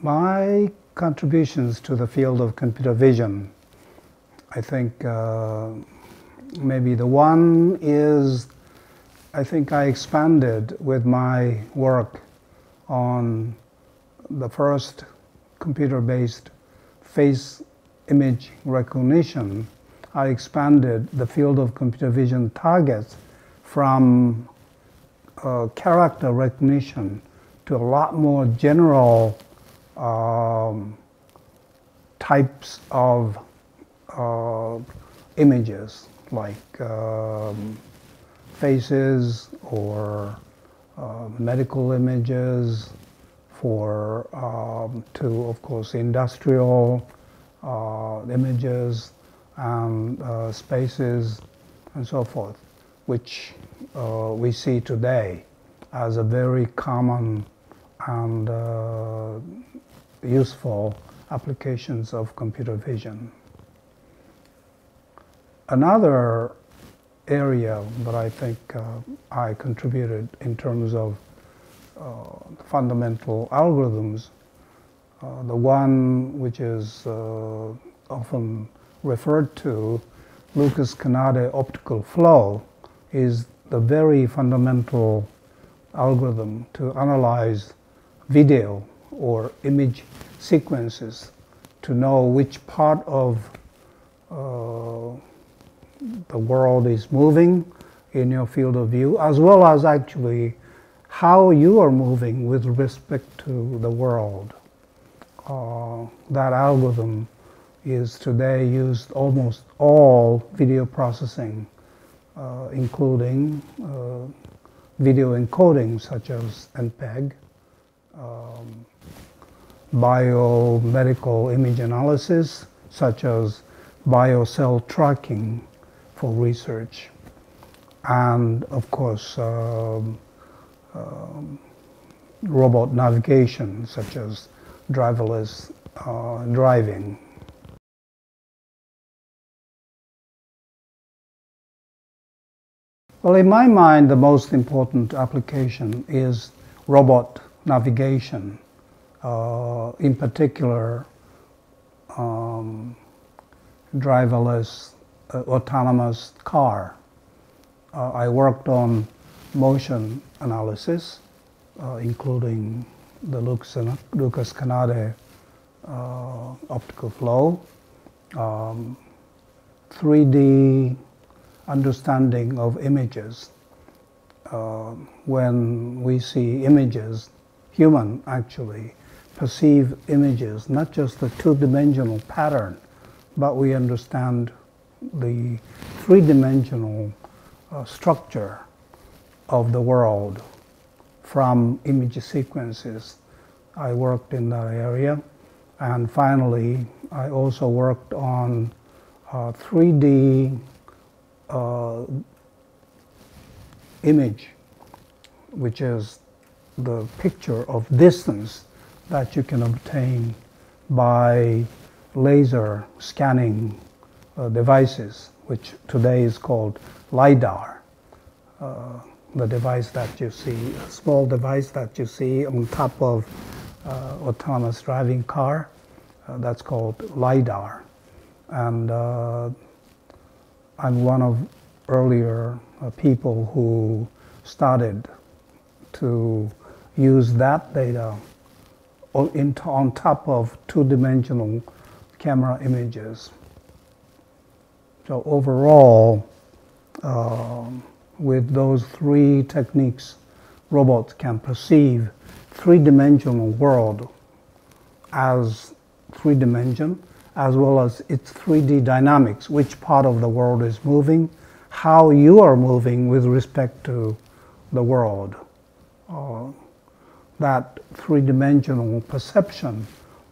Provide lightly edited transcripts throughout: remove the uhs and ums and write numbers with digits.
My contributions to the field of computer vision, I think maybe the one is, I think I expanded with my work on the first computer-based face image recognition. I expanded the field of computer vision targets from character recognition to a lot more general types of images, like faces or medical images, to, of course, industrial images and spaces and so forth, which we see today as a very common and useful applications of computer vision. Another area that I think I contributed in terms of fundamental algorithms, the one which is often referred to, Kanade optical flow, is the very fundamental algorithm to analyze video or image sequences to know which part of the world is moving in your field of view, as well as actually how you are moving with respect to the world. That algorithm is today used almost all video processing, including video encoding such as MPEG, biomedical image analysis such as biocell tracking for research, and of course robot navigation such as driverless driving. Well, in my mind, the most important application is robot navigation, in particular driverless autonomous car. I worked on motion analysis, including the Kanade optical flow, 3D understanding of images. When we see images, human actually perceive images, not just the two-dimensional pattern, but we understand the three-dimensional structure of the world from image sequences. I worked in that area. And finally, I also worked on 3D image, which is the picture of distance that you can obtain by laser scanning devices, which today is called LiDAR. The device that you see, a small device that you see on top of autonomous driving car, that's called LiDAR. And I'm one of earlier people who started to use that data on top of two-dimensional camera images. So overall, with those three techniques, robots can perceive three-dimensional world as three-dimension, as well as its 3D dynamics, which part of the world is moving, how you are moving with respect to the world. That three-dimensional perception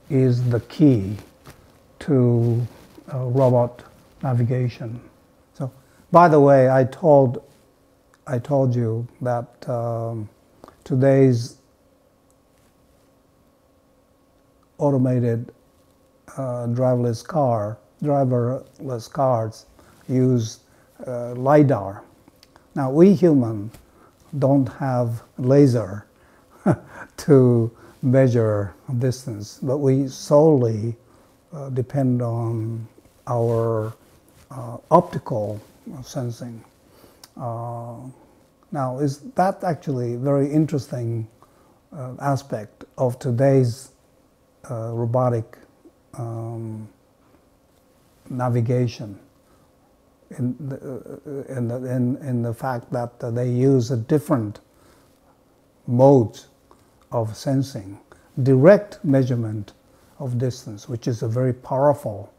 is the key to robot navigation. So, by the way, I told you that today's automated driverless cars use LiDAR. Now, we humans don't have laser to measure distance, but we solely depend on our optical sensing. Now, is that actually a very interesting aspect of today's robotic navigation, in the fact that they use a different modes of sensing, direct measurement of distance, which is a very powerful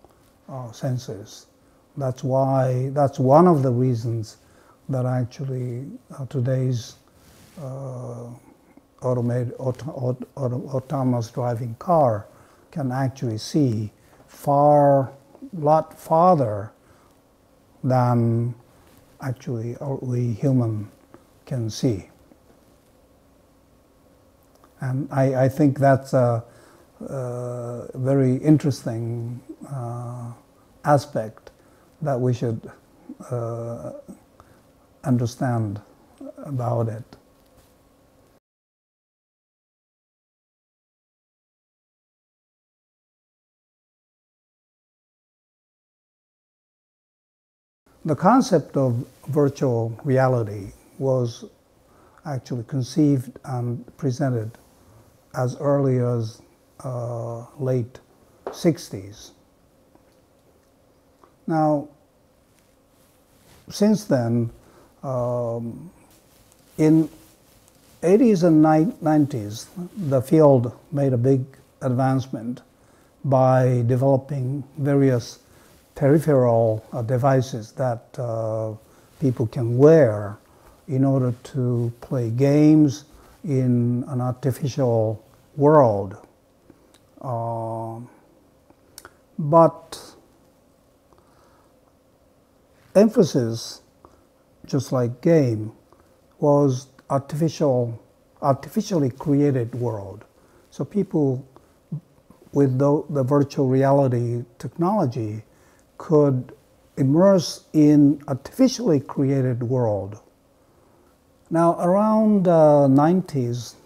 sensors. That's one of the reasons that actually today's autonomous driving car can actually see lot farther than actually we human can see. And I think that's a very interesting aspect that we should understand about it. The concept of virtual reality was actually conceived and presented as early as late 60s. Now, since then, in 80s and 90s, the field made a big advancement by developing various peripheral devices that people can wear in order to play games in an artificial world. But emphasis, just like game, was artificially created world. So people with the virtual reality technology could immerse in artificially created world. Now, around 90s,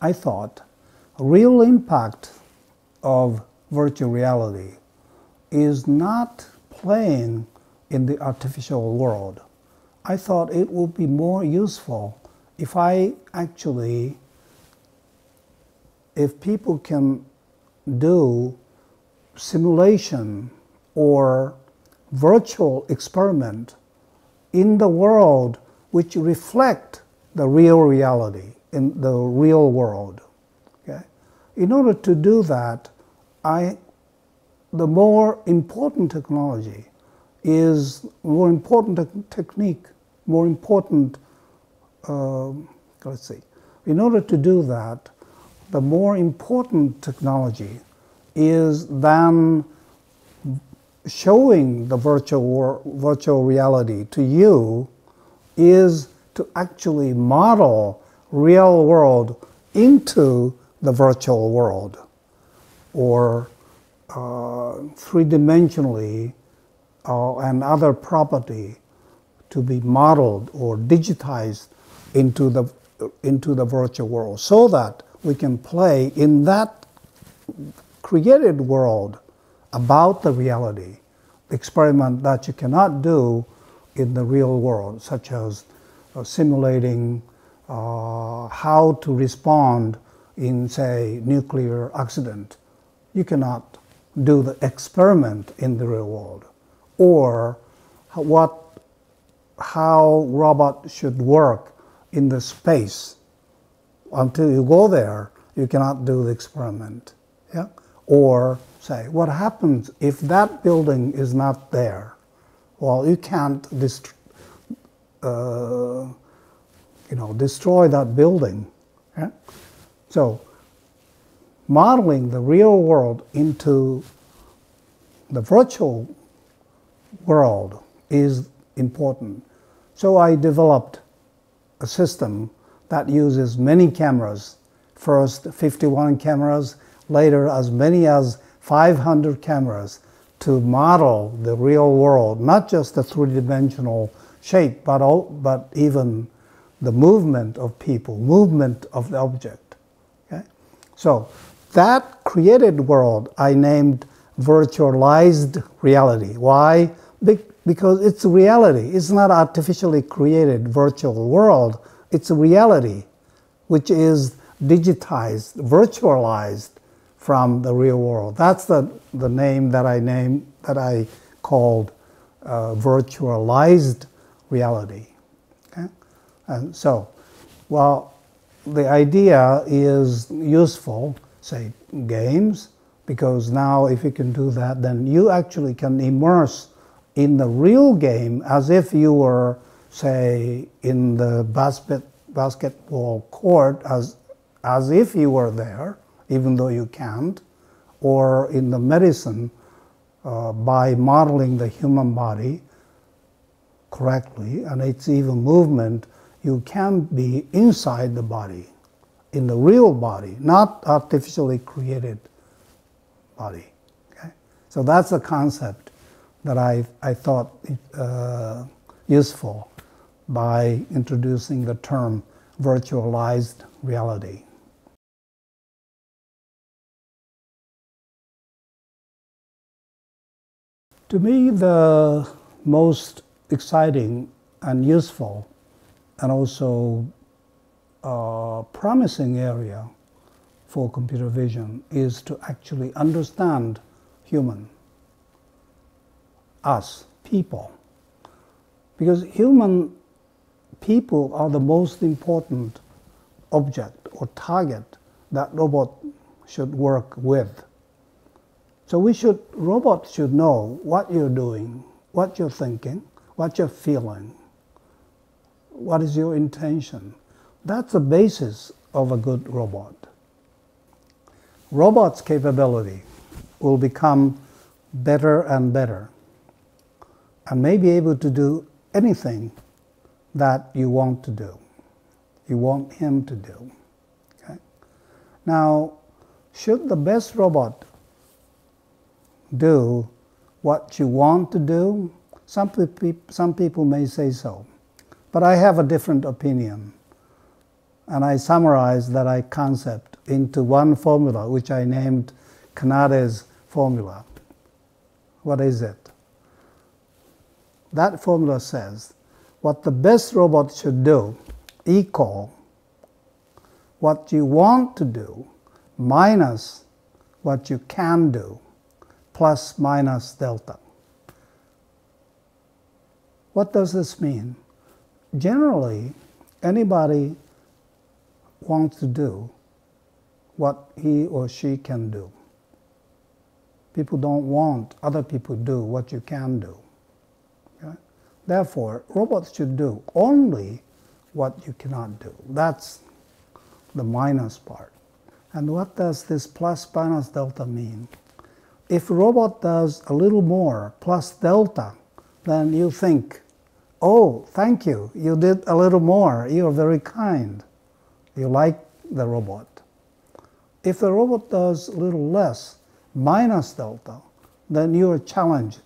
I thought a real impact of virtual reality is not playing in the artificial world. I thought it would be more useful if people can do simulation or virtual experiment in the world which reflect the real reality in the real world. Okay? In order to do that, the more important technology is more important technique, more important, let's see. In order to do that, the more important technology is than showing the virtual reality to you is to actually model real world into the virtual world, or three-dimensionally and other property to be modeled or digitized into the virtual world, so that we can play in that created world about the reality, experiment that you cannot do in the real world, such as simulating how to respond in, say, nuclear accident. You cannot do the experiment in the real world, or how robot should work in the space. Until you go there, you cannot do the experiment. Yeah? Or say, what happens if that building is not there? Well, you can't destroy that building. Yeah? So, modeling the real world into the virtual world is important. So I developed a system that uses many cameras. First 51 cameras, later as many as 500 cameras to model the real world, not just the three-dimensional shape, but even the movement of people, movement of the object. Okay? So that created world I named virtualized reality. Why? Because it's reality. It's not artificially created virtual world. It's a reality which is digitized, virtualized from the real world. That's the name that I called virtualized reality. Okay? And so, while the idea is useful, say games, because now if you can do that, then you actually can immerse in the real game as if you were, say, in the basketball court, as if you were there, even though you can't, or in the medicine by modeling the human body correctly, and its even movement, you can be inside the body, in the real body, not artificially created body. Okay? So that's a concept that I thought useful by introducing the term virtualized reality. To me, the most exciting and useful and also promising area for computer vision is to actually understand human, us, people. Because human people are the most important object or target that robot should work with. So robots should know what you're doing, what you're thinking, what you're feeling, what is your intention. That's the basis of a good robot. Robots' capability will become better and better and may be able to do anything that you want to do, you want him to do. Okay? Now, should the best robot do what you want to do? Some people may say so, but I have a different opinion. And I summarized that concept into one formula, which I named Kanade's formula. What is it? That formula says, what the best robot should do equal what you want to do minus what you can do plus minus delta. What does this mean? Generally, anybody wants to do what he or she can do. People don't want other people to do what you can do. Okay? Therefore, robots should do only what you cannot do. That's the minus part. And what does this plus minus delta mean? If a robot does a little more plus delta, then you think, oh, thank you, you did a little more, you're very kind. You like the robot. If the robot does a little less, minus delta, then you are challenged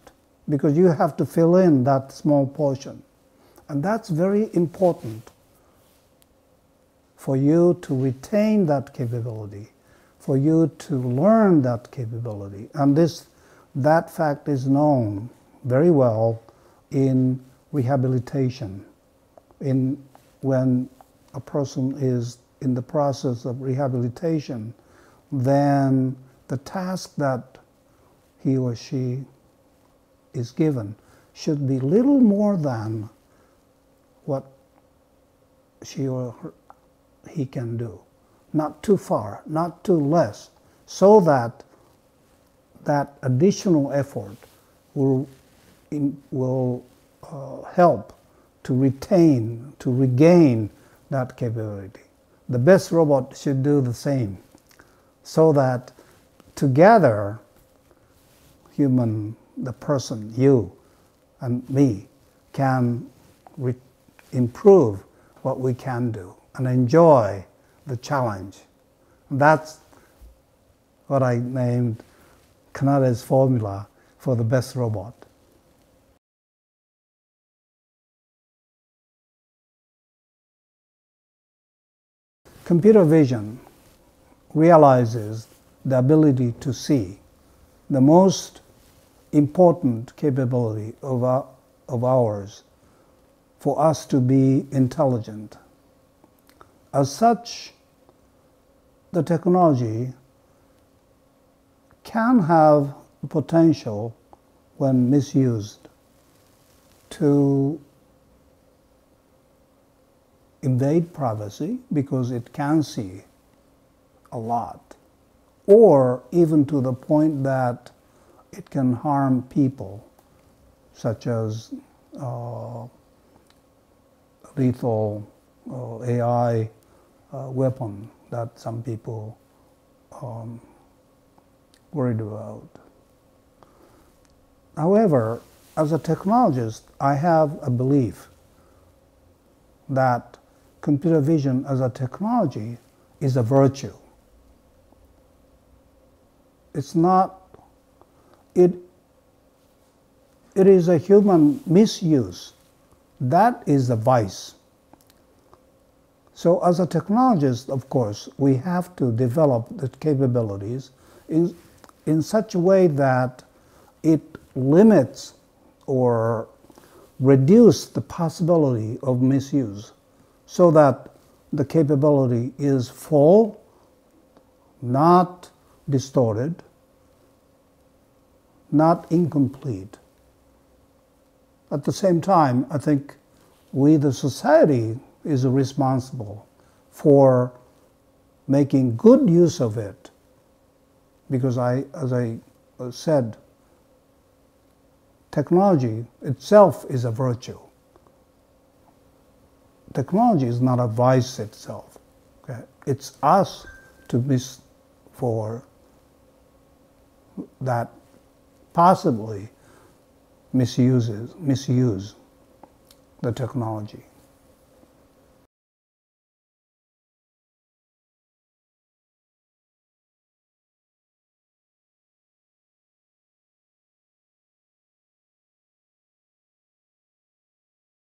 because you have to fill in that small portion. And that's very important for you to retain that capability, for you to learn that capability. And that fact is known very well in rehabilitation. When a person is in the process of rehabilitation, then the task that he or she is given should be little more than what she or he can do. Not too far, not too less, so that that additional effort will help to retain, to regain that capability. The best robot should do the same, so that together, the person, you and me, can improve what we can do and enjoy the challenge. That's what I named Kanade's formula for the best robot. Computer vision, realizes the ability to see, the most important capability of ours for us to be intelligent. As such, the technology can have potential, when misused, to invade privacy because it can see a lot, or even to the point that it can harm people, such as lethal AI weapon that some people worried about. However, as a technologist, I have a belief that computer vision as a technology is a virtue. It's not, it is a human misuse. That is the vice. So as a technologist, of course, we have to develop the capabilities in such a way that it limits or reduces the possibility of misuse, so that the capability is full, not distorted, not incomplete. At the same time, I think we, the society, is responsible for making good use of it, because as I said, technology itself is a virtue. Technology is not a vice itself. Okay? It's us to miss for that possibly misuse the technology.